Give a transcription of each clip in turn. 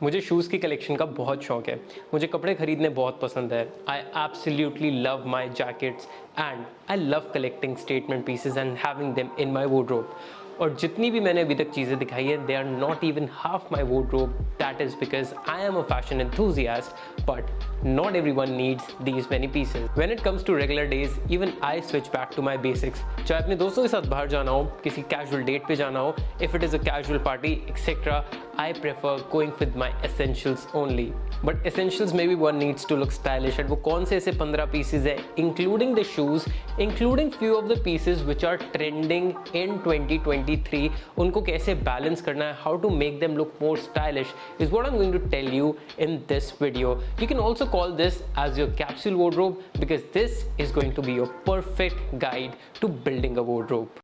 मुझे शूज़ की कलेक्शन का बहुत शौक है। मुझे कपड़े खरीदने बहुत पसंद है। I absolutely love my jackets and I love collecting statement pieces and having them in my wardrobe. और जितनी भी मैंने अभी तक चीज़ें दिखाई है, they are not even half my wardrobe. That is because I am a fashion enthusiast, but not everyone needs these many pieces. When it comes to regular days, even I switch back to my basics. चाहे अपने दोस्तों के साथ बाहर जाना हो, किसी casual date पे जाना हो, if it is a casual party, etc., I prefer going with my essentials only. But essentials में भी one needs to look stylish. And वो कौन से ऐसे 15 pieces है, including the shoes, including few of the pieces which are trending in 2023, उनको कैसे balance करना है, how to make them look more stylish is what I'm going to tell you in this video. You can also call this as your capsule wardrobe because this is going to be your perfect guide to building a wardrobe.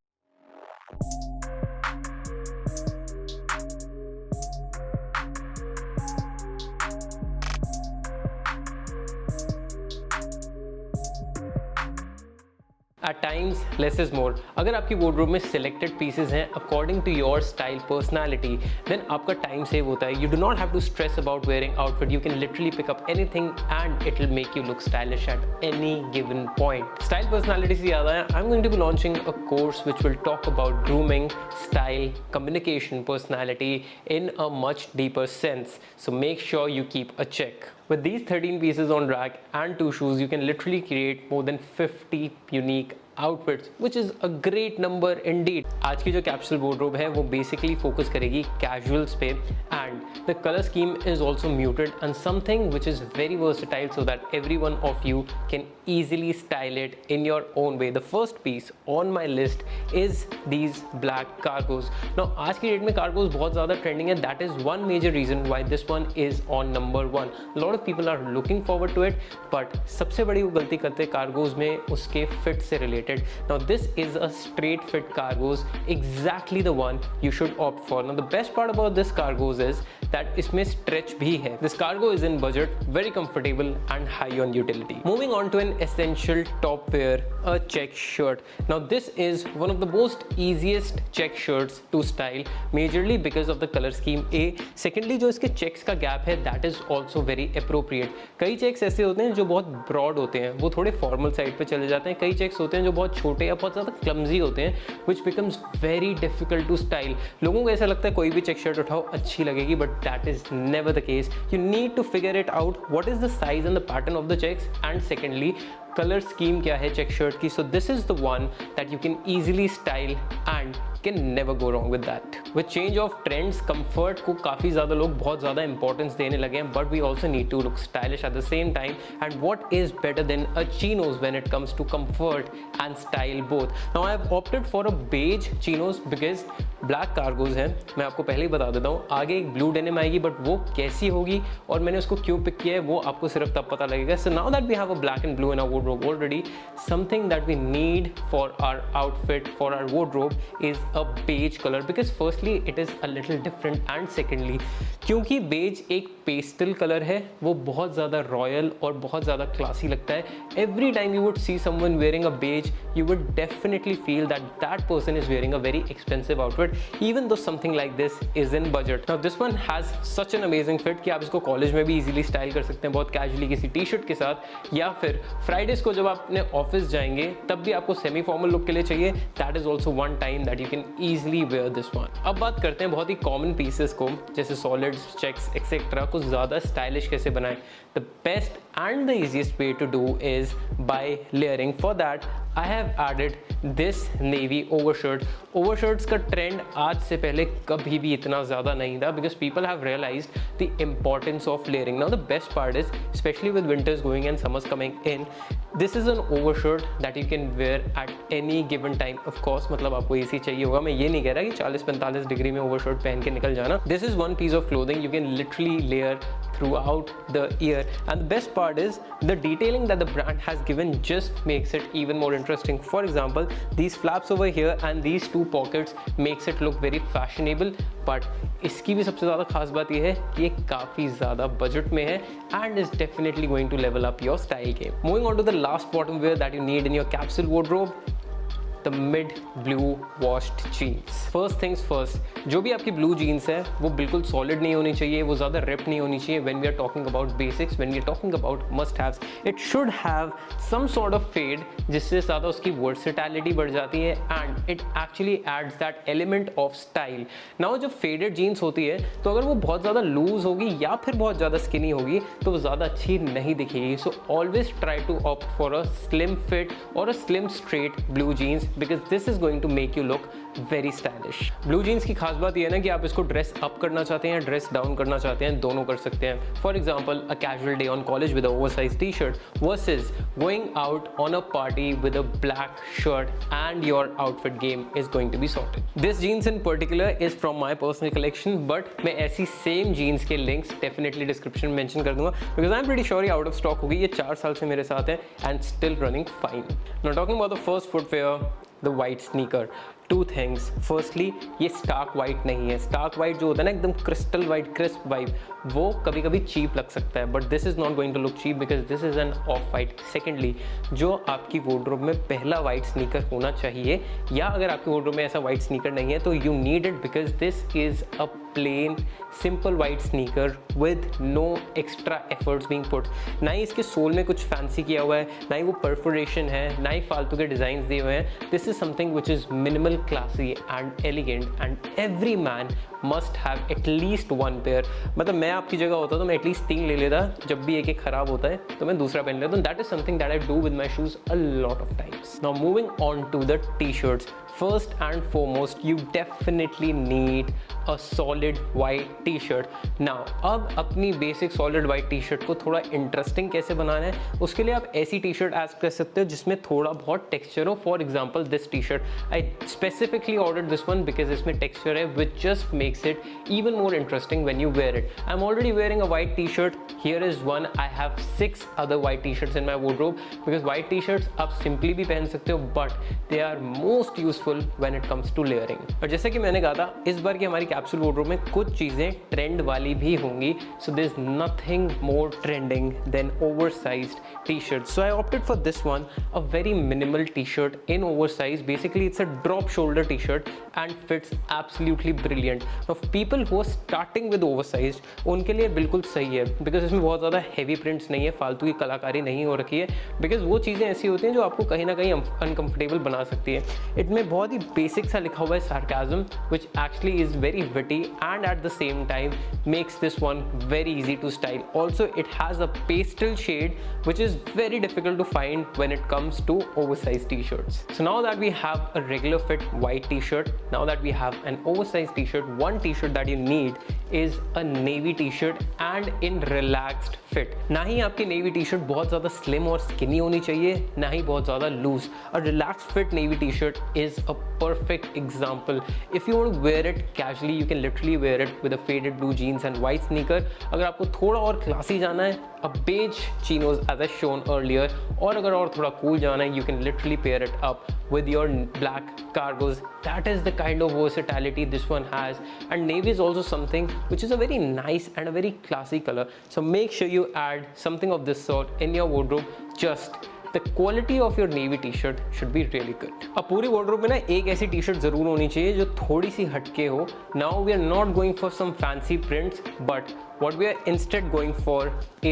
At times less is more. अगर आपकी wardrobe में selected pieces हैं according to your style personality, then आपका time save होता है. You do not have to stress about wearing outfit. You can literally pick up anything and it will make you look stylish at any given point. Style personality से याद आया, I'm going to be launching a course which will talk about grooming, style, communication, personality in a much deeper sense. So make sure you keep a check. With these 13 pieces on rack and 2 shoes, you can literally create more than 50 unique outfits, which is a great number indeed. आज की जो capsule wardrobe है वो basically focus करेगी casuals पे and the colour scheme is also muted and something which is very versatile so that every one of you can easily style it in your own way. The first piece on my list is these black cargos. Now आज की date में cargos बहुत ज़्यादा trending है. That is one major reason why this one is on number 1. A lot of people are looking forward to it, but सबसे बड़ी वो गलती करते हैं cargos में उसके fit से related. Now this is a straight fit cargos, exactly the one you should opt for. Now the best part about this cargos is that इसमें stretch भी है. This cargo is in budget, very comfortable and high on utility. Moving on to an essential top wear, a check shirt. Now this is one of the most easiest check shirts to style, majorly because of the color scheme A. Secondly, जो इसके checks का gap है, that is also very appropriate. कई checks ऐसे होते हैं जो बहुत broad होते हैं, वो थोड़े formal side पे चले जाते हैं. कई checks होते हैं जो बहुत छोटे या बहुत ज़्यादा clumsy होते हैं, which becomes very difficult to style. लोगों को ऐसा लगता है कोई भी check shirt उठाओ अच्छी लगेगी, but that is never the case. You need to figure it out. What is the size and the pattern of the checks, and secondly, color scheme क्या है चेक शर्ट की. So this is the one that you can easily style and can never go wrong with that. With change of trends, comfort को काफ़ी ज़्यादा लोग बहुत ज़्यादा importance देने लगे हैं, but we also need to look stylish at the same time. And what is better than a chinos when it comes to comfort and style both? Now I have opted for a beige chinos because black cargos हैं. मैं आपको पहले ही बता देता हूँ, आगे एक blue denim आएगी, but वो कैसी होगी और मैंने उसको क्यों पिक किया है वो आपको सिर्फ तब पता लगेगा. So now that we have a black and blue in our wardrobe already, something that we need for our outfit, for our wardrobe is a beige color because firstly it is a little different and secondly क्योंकि beige एक pastel colour है वो बहुत ज़्यादा royal और बहुत ज़्यादा classy लगता है. Every time you would see someone wearing a beige, you would definitely feel that that person is wearing a very expensive outfit, even though something like this is in budget. Now this one has such an amazing fit कि आप इसको college में भी easily style कर सकते हैं बहुत casually किसी टी शर्ट के साथ, या फिर फ्राइडेज को जब आप अपने ऑफिस जाएंगे तब भी आपको सेमी फॉर्मल लुक के लिए चाहिए. That is also one time that you can easily wear this one. अब बात करते हैं बहुत ही कॉमन पीसेस को, जैसे सॉलिड्स, चेक्स एक्सेट्रा को ज़्यादा स्टाइलिश कैसे बनाएं. The best and the easiest way to do is by layering. For that I have added this navy overshirt. Overshirts का trend आज से पहले कभी भी इतना ज़्यादा नहीं था because people have realized the importance of layering. Now the best part is, especially with winters going and summers coming in, this is an overshirt that you can wear at any given time. Of course मतलब आपको AC चाहिए होगा, मैं ये नहीं कह रहा कि 40-45 डिग्री में overshirt पहन के निकल जाना. This is one piece of clothing you can literally layer throughout the year, and the best part is the detailing that the brand has given just makes it even more interesting. For example, these flaps over here and these 2 pockets makes it look very fashionable, but इसकी भी सबसे ज़्यादा खास बात ये है कि ये काफ़ी ज़्यादा बजट में है and is definitely going to level up your style game. Moving on to the last bottom wear that you need in your capsule wardrobe, the mid blue washed jeans. First things first, जो भी आपकी blue jeans है वो बिल्कुल solid नहीं होनी चाहिए, वो ज़्यादा रिप नहीं होनी चाहिए। When we are talking about basics, when we are talking about must haves, it should have some sort of fade, जिससे ज़्यादा उसकी वर्सेटैलिटी बढ़ जाती है and it actually adds that element of style. Now जब फेडेड जीन्स होती है तो अगर वो बहुत ज़्यादा लूज होगी या फिर बहुत ज़्यादा स्किनी होगी तो वो ज़्यादा अच्छी नहीं दिखेगी। So always try to opt for a slim fit और a slim straight blue jeans, because this is going to make you look very stylish. Blue jeans की खास बात यह है ना कि आप इसको ड्रेस अप करना चाहते हैं, ड्रेस डाउन करना चाहते हैं, दोनों कर सकते हैं। For example, a casual day on college with a oversize T shirt versus going out on a party with a black shirt and your outfit game is going to be sorted. This jeans in particular is from my personal collection, but मैं ऐसी same jeans के links definitely description में mention कर दूंगा because I'm pretty sure ये out of stock होगी। ये 4 साल से मेरे साथ है and still running fine. Now talking about the first footwear, the white sneaker. Two things. Firstly, ये स्टार्क वाइट नहीं है। स्टार्क वाइट जो होता है ना, एकदम क्रिस्टल वाइट, क्रिस्प वाइट, वो कभी कभी चीप लग सकता है, but this is not going to look cheap because this is an off white. Secondly, जो आपकी वार्डरोब में पहला वाइट स्नीकर होना चाहिए, या अगर आपकी वार्डरोब में ऐसा वाइट स्नीकर नहीं है तो you need it because this is a plain simple white sneaker with no extra efforts being put. ना ही इसके सोल में कुछ फैंसी किया हुआ है, ना ही वो परफोरेशन है, ना ही फालतू के डिजाइन दिए हुए हैं। This is something which is minimal, classy and elegant and every man must have at least one pair। मतलब मैं आपकी जगह होता तो मैं एटलीस्ट 3 ले लेता, जब भी एक खराब होता है तो मैं दूसरा पहन लेता हूँ। That is something that I do with my shoes a lot of times. Now moving on to the T shirts, first and foremost you definitely need a solid white t-shirt। now अब अपनी basic solid white t-shirt को थोड़ा interesting कैसे बनाना है, उसके लिए आप ऐसी t-shirt ऐड कर सकते हो जिसमें थोड़ा बहुत texture हो। for example this t-shirt I specifically ordered this one because इसमें texture है which just makes it even more interesting when you wear it। I'm already wearing a white t-shirt, here is one, I have 6 other white t-shirts in my wardrobe because white t-shirts आप simply भी पहन सकते हो but they are most useful when it comes to layering। और जैसे कि मैंने कहा था, इस बार की हमारी कैप्सूल वार्डरोब में कुछ चीजें ट्रेंड वाली भी होंगी। so there's nothing more trending than oversized t-shirts, so I opted for this one, a very minimal t-shirt in oversize। basically it's a drop shoulder t-shirt and fits absolutely brilliant। now people who are starting with oversized उनके लिए बिल्कुल सही है because इसमें बहुत ज़्यादा heavy prints नहीं है, फालतू की कलाकारी नहीं हो रखी है, because वो चीज़ें ऐसी होती हैं जो आपको कहीं ना कहीं अनकंफर्टेबल बना सकती है। इनमें बहुत ही बेसिक सा लिखा हुआ है sarcasm which actually is very witty and at the same time makes this one very easy to style। also it has a pastel shade which is very difficult to find when it comes to oversized t-shirts। so now that we have a regular fit white t-shirt, now that we have an oversized t-shirt, one t-shirt that you need is a navy t-shirt and in relaxed fit। ना ही आपकी navy t-shirt बहुत ज़्यादा slim और skinny होनी चाहिए, ना ही बहुत ज़्यादा loose। a relaxed fit navy t-shirt is a perfect example। if you want to wear it casually you can literally wear it with a faded blue jeans and white sneaker। अगर आपको थोड़ा और classy जाना है, a beige chinos as I shown earlier, और अगर और थोड़ा cool जाना है you can literally pair it up with your black cargos। that is the kind of versatility this one has, and navy is also something which is a very nice and a very classy color, so make sure you add something of this sort in your wardrobe। just the quality of your navy t-shirt should be really good। अब पूरी wardrobe में ना एक ऐसी t-shirt जरूर होनी चाहिए जो थोड़ी सी हटके हो। now we are not going for some fancy prints but what we are instead going for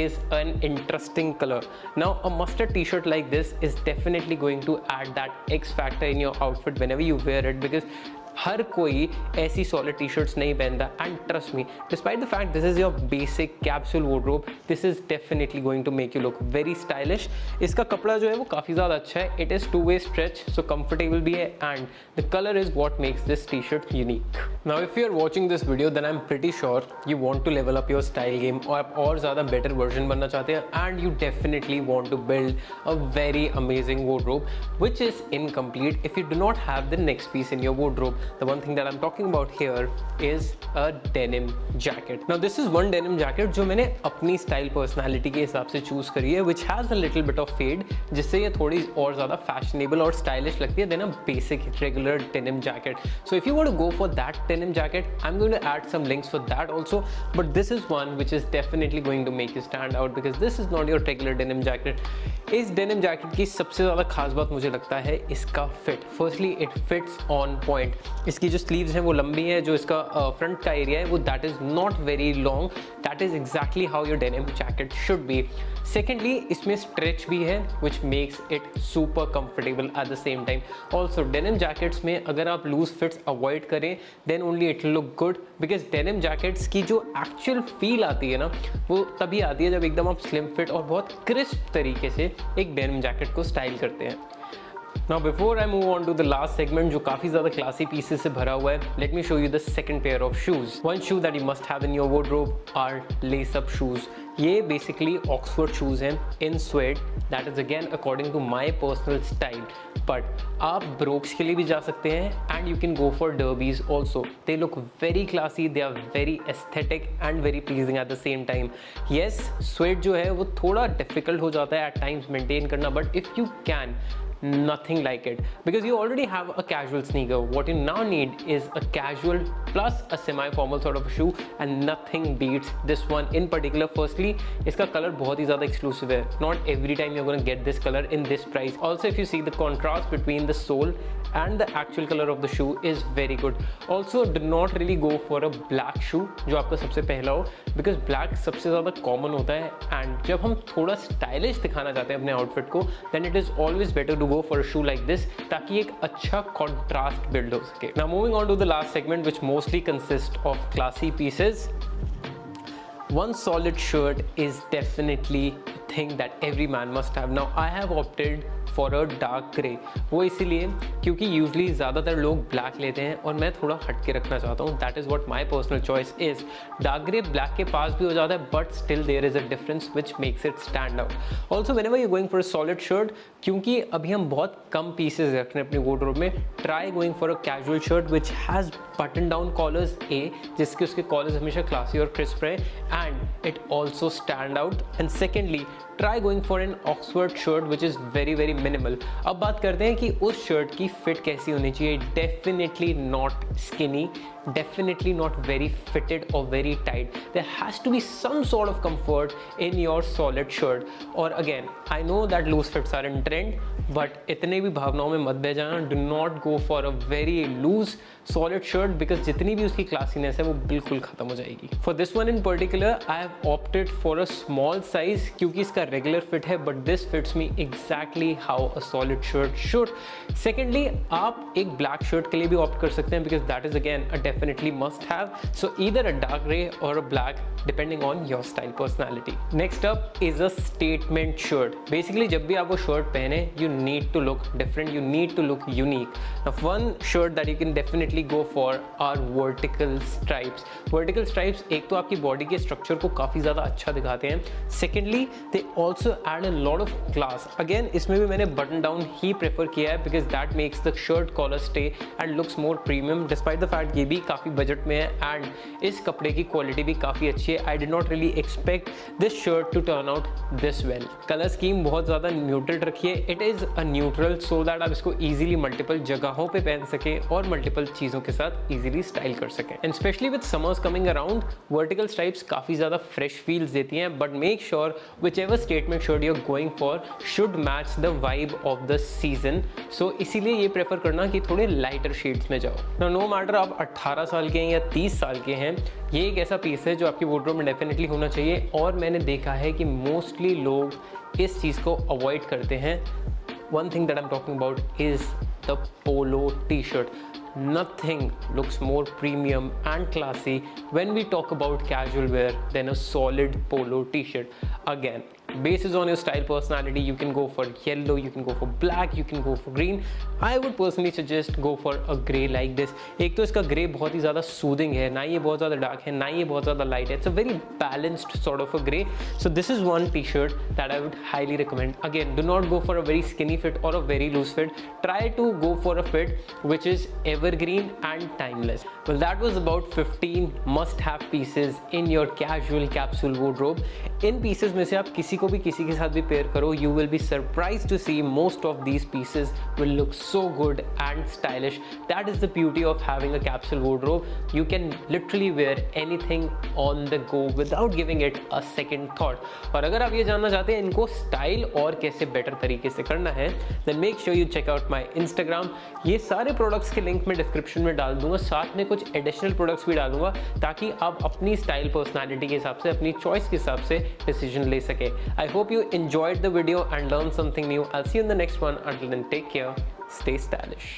is an interesting color। now a mustard t-shirt like this is definitely going to add that X factor in your outfit whenever you wear it because हर कोई ऐसी solid T shirts नहीं पहनता and trust me despite the fact this is your basic capsule wardrobe this is definitely going to make you look very stylish. इसका कपड़ा जो है वो काफ़ी ज़्यादा अच्छा है, it is 2-way stretch so comfortable भी है and the colour is what makes this T shirt unique. Now if you are watching this video then I am pretty sure you want to level up your style game और आप और ज़्यादा better version बनना चाहते हैं and you definitely want to build a very amazing wardrobe which is incomplete if you do not have the next piece in your wardrobe. The one thing that I'm talking about here is a denim jacket. Now this is one denim jacket जो मैंने अपनी style personality के हिसाब से choose करी है, which has a little bit of fade, जिससे ये थोड़ी और ज़्यादा फैशनेबल और स्टाइलिश लगती है than a basic regular denim jacket. So if you want to go for that denim jacket, I'm going to add some links for that also, but this is one which is definitely going to make you stand out because this is not your regular denim jacket. इस denim jacket की सबसे ज़्यादा खास बात मुझे लगता है इसका fit. Firstly, it fits on point. इसकी जो स्लीव्स हैं वो लंबी है, जो इसका फ्रंट का एरिया है वो that is not very long. That is exactly how your denim jacket should be. Secondly, इसमें stretch भी है which makes it super comfortable at the same time. Also, denim jackets में अगर आप loose fits avoid करें then only it will look good because denim jackets की जो actual feel आती है ना वो तभी आती है जब एकदम आप slim fit और बहुत crisp तरीके से एक denim jacket को स्टाइल करते हैं. Now before I move on to the last segment जो काफ़ी ज़्यादा classy pieces से भरा हुआ है, let me show you the second pair of shoes. One shoe that you must have in your wardrobe are lace-up shoes. ये basically Oxford shoes हैं in suede. That is again according to my personal style. But आप Brooks के लिए भी जा सकते हैं and you can go for derbies also. They look very classy, they are very aesthetic and very pleasing at the same time. Yes, suede जो है वो थोड़ा difficult हो जाता है at times maintain करना, but if you can, nothing like it because you already have a casual sneaker. What you now need is a casual plus a semi-formal sort of a shoe and nothing beats this one in particular. Firstly, इसका color बहुत ही ज़्यादा exclusive है. Not every time you're gonna get this color in this price. Also, if you see the contrast between the sole and the actual color of the shoe is very good. Also, do not really go for a black shoe जो आपका सबसे पहला हो because black सबसे ज़्यादा common होता है and जब हम थोड़ा stylish दिखाना चाहते हैं अपने outfit को then it is always better to go for a shoe like this ताकि एक अच्छा contrast build हो सके. Now moving on to the last segment which mostly consists of classy pieces. One solid shirt is definitely a thing that every man must have. Now I have opted for a dark grey. वो इसीलिए क्योंकि usually ज़्यादातर लोग black लेते हैं और मैं थोड़ा हट के रखना चाहता हूँ. That is what my personal choice is. Dark grey black के पास भी हो जाता है but still there is a difference which makes it stand out. Also whenever you're going for a solid shirt, क्योंकि अभी हम बहुत कम pieces रख रहे हैं अपने wardrobe में, try going for a casual shirt which has button down collars A जिसके उसके collars हमेशा classy और crisp रहे and it also stand out. And secondly, try going for an Oxford shirt which is very minimal. अब बात करते हैं कि उस शर्ट की फिट कैसी होनी चाहिए. Definitely not skinny, definitely not very fitted or very tight. There has to be some sort of comfort in your solid shirt. और again, I know that loose fits are in trend, but इतने भी भावनाओं में मत बह जाना. Do not go for a very loose solid shirt because जितनी भी उसकी classiness है वो बिल्कुल खत्म हो जाएगी. For this one in particular, I have opted for a small size क्योंकि इसका regular fit है, but this fits me exactly how a solid shirt should. Secondly, आप एक black shirt के लिए भी opt कर सकते हैं because that is again a definitely must have. So either a dark gray or a black depending on your style personality. Next up is a statement shirt. Basically जब भी आप वो shirt पहने, you need to look different, you need to look unique. Now one shirt that you can definitely go for are vertical stripes. Vertical stripes एक तो आपकी body के structure को काफ़ी ज़्यादा अच्छा दिखाते हैं. Secondly, they also add a lot of class. Again इसमें भी मैंने button down ही prefer किया है because that makes the shirt collar stay and looks more premium despite the fact ये भी काफ़ी budget में है and इस कपड़े की quality भी काफ़ी अच्छी है. I did not really expect this shirt to turn out this well. Color scheme बहुत ज़्यादा neutral रखिए. It is a neutral so that आप इसको easily multiple जगहों पे पहन सकें और multiple चीज़ों के साथ easily style कर सकें. And especially with summers coming around, vertical stripes काफ़ी ज़्यादा fresh feels देती हैं, but make sure whichever statement shirt you're going for should match the vibe of the season. So इसीलिए ये prefer करना कि थोड़े lighter shades में जाओ. Now no matter आप 18 साल के हैं या 30 साल के हैं, ये एक ऐसा पीस है जो आपकी wardrobe में डेफिनेटली होना चाहिए और मैंने देखा है कि मोस्टली लोग इस चीज़ को अवॉइड करते हैं. One thing that I'm talking about is the polo t-shirt. Nothing looks more premium and classy when we talk about casual wear than a solid polo t-shirt. Again, basis on your style personality. You can go for yellow, you can go for black, you can go for green. I would personally suggest go for a grey like this. एक तो इसका grey बहुत ही ज़्यादा soothing है, ना ये बहुत ज़्यादा डार्क है, ना ये बहुत ज़्यादा लाइट है. It's a very balanced sort of a grey. So this is one t-shirt that I would highly recommend. Again, do not go for a very skinny fit or a very loose fit. Try to go for a fit which is evergreen and timeless. Well, that was about 15 must-have pieces in your casual capsule wardrobe. In pieces में से आप किसी को भी किसी के साथ भी पेयर करो, you will be surprised to see most of these pieces will look so good and stylish. That is the beauty of having a capsule wardrobe. You can literally wear anything on the go without giving it a second thought. और अगर आप ये जानना चाहते हैं इनको style और कैसे बेटर तरीके से करना है, then make sure you check out my Instagram. ये सारे प्रोडक्ट्स के लिंक मैं डिस्क्रिप्शन में डाल दूंगा, साथ में कुछ एडिशनल प्रोडक्ट्स भी डालूंगा ताकि आप अपनी स्टाइल पर्सनालिटी के हिसाब से, अपनी चॉइस के हिसाब से डिसीजन ले सके. I hope you enjoyed the video and learned something new. I'll see you in the next one. Until then, take care, stay stylish.